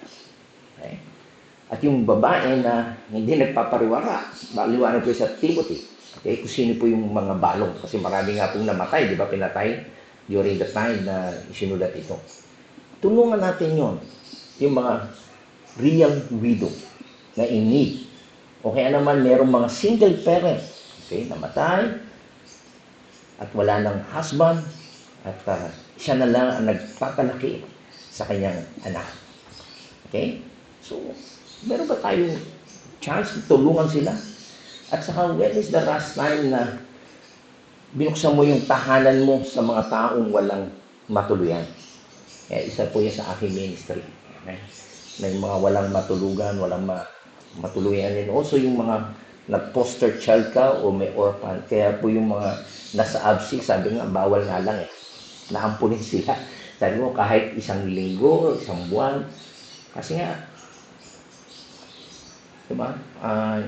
Okay? At yung babae na hindi nagpapariwara, maliwanag po sa Timothy. Okay? Kung sino po yung mga balong. Kasi marami nga pong namatay, di ba, pinatay during the time na isinulat ito. Tulungan natin yon, yung mga real widow na in need. O kaya naman merong mga single parent, okay, namatay, at wala ng husband, at siya na lang ang nagpapalaki sa kanyang anak. Okay? So, meron ba tayong chance tulungan sila? At saka, when is the last time na binuksan mo yung tahanan mo sa mga taong walang matuluyan? Kaya isa po yan sa aking ministry. Okay? May mga walang matulugan, walang matuluyan. And also yung mga nag-foster child ka o may orphan. Kaya po yung mga nasa ABSI, sabi nga, bawal nga lang eh. Naampunin sila. Sabi mo, kahit isang linggo, isang buwan. Kasi nga, diba?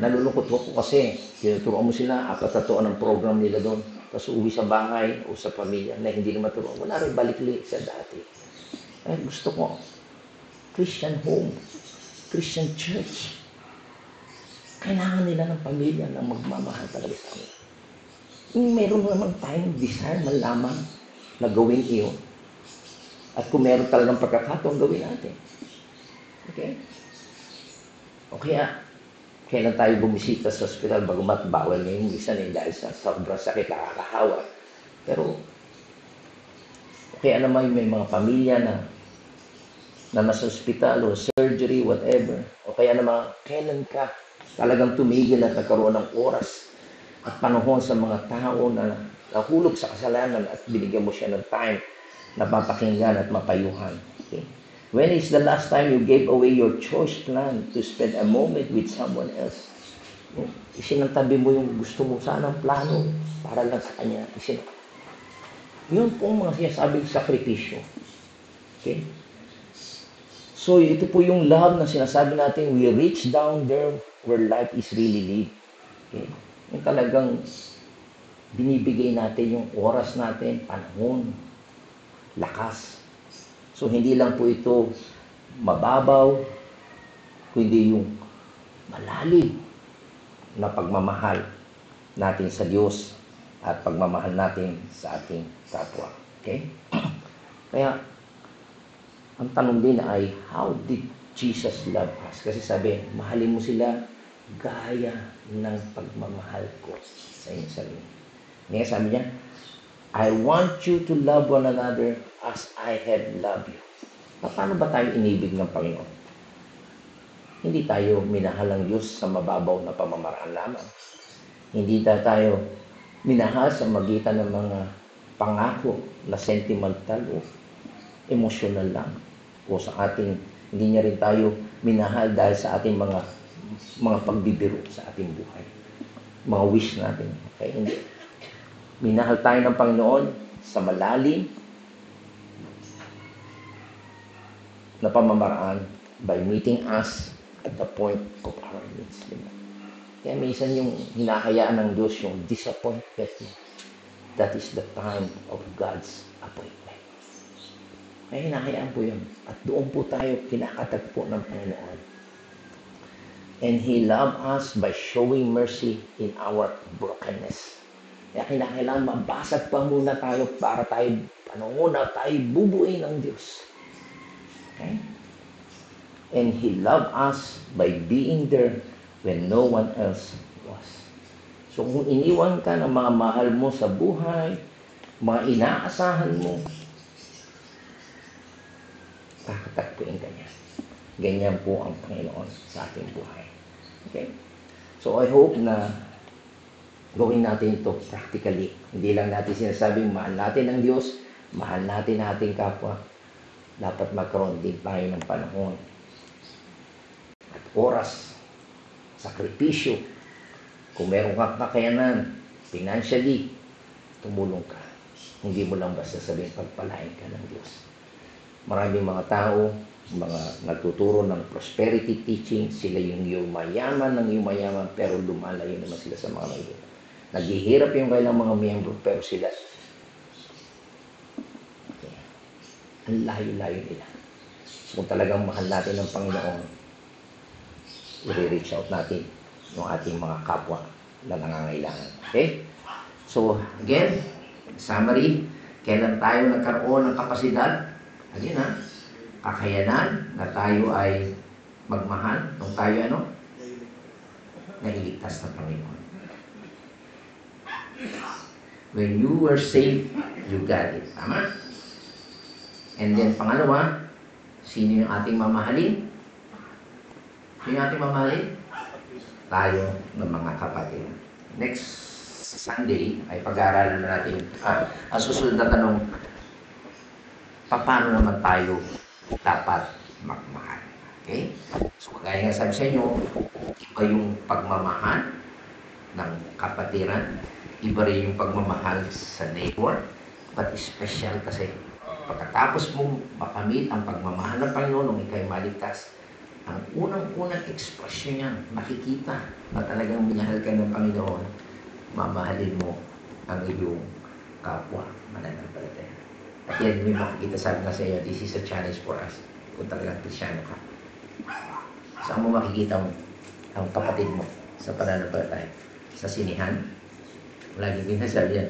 Nalulungkot ko kasi tinuturuan mo sila, apat na taon ang program nila doon. Tapos uwi sa bahay o sa pamilya na hindi na maturuan. Wala rin balik-lik sa dati. Ay, gusto ko, Christian home, Christian church. Kailangan nila ng pamilya na magmamahal talaga sa kanila. Meron naman tayong desire man lamang na gawin iyon. At kung meron talagang pagkakataon, gawin natin. Okay? O kaya, kailan tayo bumisita sa ospital, bagumat bawal ngayong isa dahil sa sobrang sakit, nakakahawa. Pero, kaya naman may mga pamilya na nasa ospital o surgery, whatever. O kaya naman, kailan ka talagang tumigil at nagkaroon ng oras at panahon sa mga tao na nahulog sa kasalanan at binigyan mo siya ng time na mapakinggan at mapayuhan. Okay? When is the last time you gave away your choice plan to spend a moment with someone else? Isinantabi mo yung gusto mo sanang plano para lang sa kanya. Yun pong mga sinasabing sakripisyo. Okay? So, ito po yung love na sinasabi natin, we reach down there where life is really lived. Okay? Yung talagang binibigay natin yung oras natin, panahon, lakas. So, hindi lang po ito mababaw, kundi yung malalim na pagmamahal natin sa Diyos at pagmamahal natin sa ating kapwa. Okay? Kaya, ang tanong din ay, how did Jesus love us? Kasi sabi, mahalin mo sila gaya ng pagmamahal ko sa inyong sarili. Ngayon sabi niya, I want you to love one another as I have loved you. Paano ba tayo inibig ng Panginoon? Hindi tayo minahal ng Diyos sa mababaw na pamamaraan lamang. Hindi tayo minahal sa magitan ng mga pangako na sentimental o emotional lang. O sa ating, hindi niya rin tayo minahal dahil sa ating mga pagbibiro sa ating buhay. Mga wish natin. Okay? Hindi. Minahal tayo ng Panginoon sa malalim na pamamaraan by meeting us at the point of our needs. Kaya minsan yung hinahayaan ng Diyos yung disappointment. That is the time of God's appointment. Kaya hinahayaan po yun. At doon po tayo kinakatagpo ng Panginoon. And He loved us by showing mercy in our brokenness. Kaya kailangan mabasag pa muna tayo para tayo, panunguna tayo bubuin ng Diyos. Okay? And He loved us by being there when no one else was. So kung iniwan ka ng mga mahal mo sa buhay, mga inaasahan mo, kakatagpuin ka niya. Ganyan po ang Panginoon sa ating buhay. Okay? So I hope na gawin natin ito practically. Hindi lang natin sinasabing mahal natin ang Diyos, mahal natin ating kapwa. Dapat magkaroon din tayo ng panahon at oras, sakripisyo. Kung meron kang kakayanan, financially, tumulong ka. Hindi mo lang basta sabihin pagpalain ka ng Diyos. Maraming mga tao, mga nagtuturo ng prosperity teaching, sila yung yumayaman ng yumayaman, pero lumalayo naman sila sa mga mahihirap. Naghihirap yung kailang mga miyembro, pero sila, okay, ang layo-layo nila. So, kung talagang mahal natin ng Panginoon, i-reach out natin yung ating mga kapwa na nangangailangan. Okay? So, again, summary, kailan tayo nagkaroon ng kapasidad? Again, kakayanan na tayo ay magmahal nung tayo nailigtas ng Panginoon. When you were saved, you got it. Tama? And then, pangalawa, sino yung ating mamahalin? Sino yung ating mamahalin? Tayo ng mga kapatid. Next Sunday ay pag-aaralan na natin ang susunod na tanong, paano naman tayo dapat magmahal? Okay? So, kagaya nga sabi sa inyo, iba yung pagmamahal ng kapatiran, iba rin yung pagmamahal sa neighbor, but special kasi pagkatapos mong makamit ang pagmamahal ng Panginoon nung ikaw'y maligtas, ang unang-unang ekspresyon niya, makikita na talagang minahal ka ng Panginoon, mamahalin mo ang iyong kapwa mananampalataya. At yan yung makikita, sabi nga sa iyo, this is a challenge for us kung talagang Krisyano ka. Saan mo makikita ang kapatid mo sa pananampalataya? Sa sinihan? Lagi din sabi yan.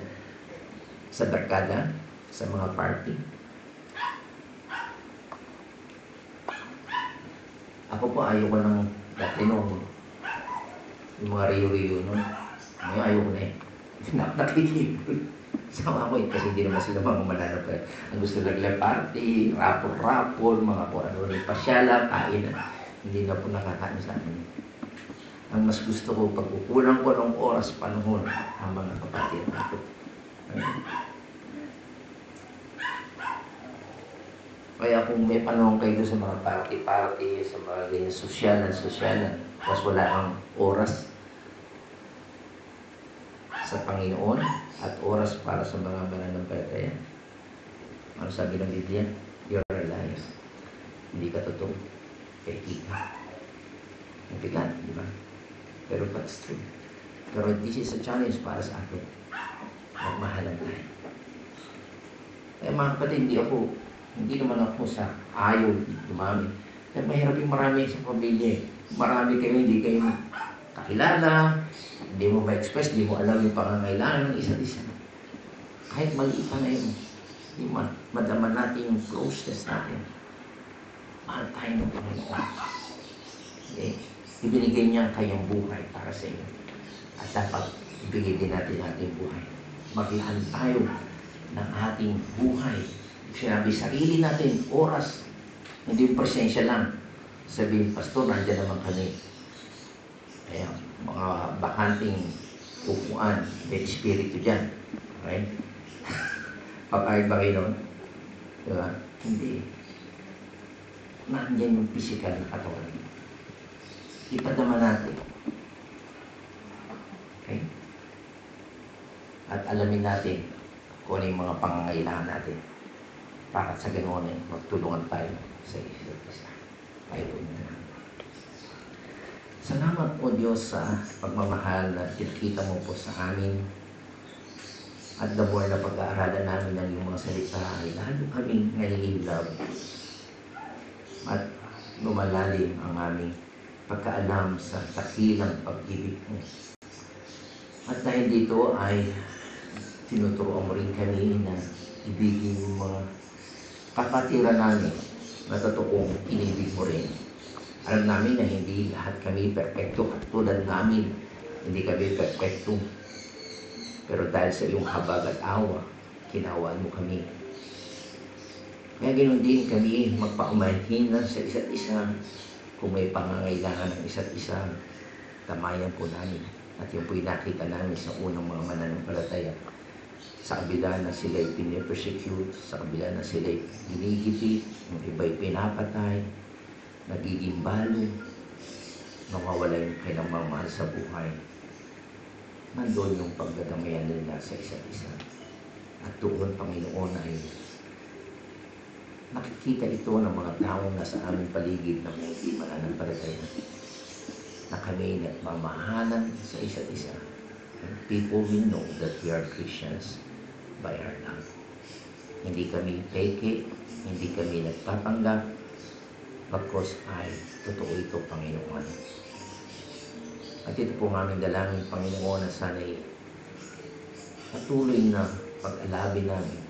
Sa barkada? Sa mga party? Ako po ayoko ng dati nung yung mga riyo-riyo nun. Ngayon ayoko na eh. Nakikipag. Sama ko eh, kasi hindi naman sila mga mananampalataya. Ang gusto nagla party, rapol-rapol, mga po ano rin, pasyala, kain na. Hindi na po nakakain sa amin. Ang mas gusto ko, pagkukulang ko ng oras, panahon, ang mga kapatid nato. Kaya kung may panahon kayo sa mga party-party, sa mga ganyan sosyalan, tapos wala ang oras sa Panginoon at oras para sa mga mananampalataya, ano sabi ng Biblia? You're a liar. Hindi ka totoo. Kaya kita. Ang bigat, di ba? Pero that's true. Pero this is a challenge para sa atin. Magmahalan tayo. Kaya mga kapatid, hindi naman ako sa ayaw dumami. Kaya mahirap yung marami sa pamilya. Marami kayo, hindi kayo kakilala, hindi mo ma-express, hindi mo alam yung pangangailangan ng isa't isa. Kahit maliit pa na yun, hindi madama natin yung closeness natin. Mahal tayo ng Panginoon. Okay? Ibinigay niya ang kanyang buhay para sa iyo. At dapat ibigay din natin ating buhay. Maglaan tayo ng ating buhay. Sinabi, sarili natin, oras, hindi yung presensya lang. Sabihin, Pastor, nandiyan naman kami. Kaya, mga bakanting upuan, may espiritu dyan. Okay? Papayag ba kayo nun? Diba? Hindi. Nandiyan yung physical na katawan. Ipadama natin. Okay? At alamin natin kung ano yung mga pangangailangan natin. Para sa ganoon magtulungan tayo sa isa't isa. Tayo na. Salamat po Diyos sa pagmamahal na pinakita mo po sa amin. At the more na pag-aaralan namin ng iyong mga salita ay lalo kaming nalilove. At lumalalim ang aming pagkaalam sa dakilang pag-ibig mo. At dahil dito ay tinuturuan mo rin kami na ibigin yung mga kapatiran namin na totoong inibig mo rin. Alam namin na hindi lahat kami perfecto tulad namin. Hindi kami perfecto. Pero dahil sa iyong habag at awa, kinawaan mo kami. Kaya ganoon din kami magpaumanhin sa isa't isa. Kung may pangangailangan ng isa't isa, tamayan po namin. At yun po'y nakita namin sa unang mga mananampalataya. Sa kabila na sila'y pinipersecute, sa kabila na sila'y ginigipit, yung iba'y pinapatay, nagiging balo, nawawala yung kailang mamahal sa buhay. Nandun yung pagdadamayan nila sa isa't isa. At doon, Panginoon, ay nakikita ito ng mga taong nasa aming paligid na hindi mananampalataya. Na kami nagmamahalan sa isa't isa. And people will know that we are Christians by our love. Hindi kami peke, hindi kami nagpapanggap, bagkos ay totoo ito, Panginoon. At ito po ang aming dalangin, Panginoon, na sana'y patuloy na pag-alabi namin.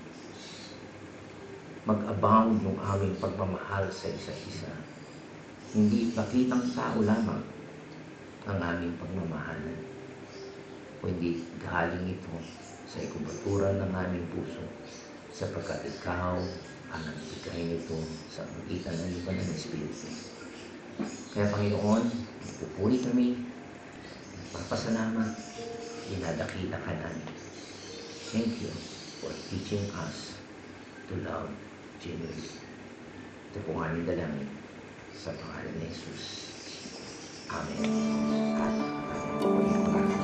Mag-abound yung aming pagmamahal sa isa't isa. Hindi pakitang tao lamang ang aming pagmamahalan. O hindi galing ito sa ikubatura ng aming puso, sapagkat ikaw ang nagbigay nito sa pagitan ng iba ng Espiritu. Kaya Panginoon, pupuri kami, papasalamat, dinadakila ka namin. Thank you for teaching us to love genuinely. Ito po nga aming dalangin sa pangalan ni Jesus. Amen. Amen.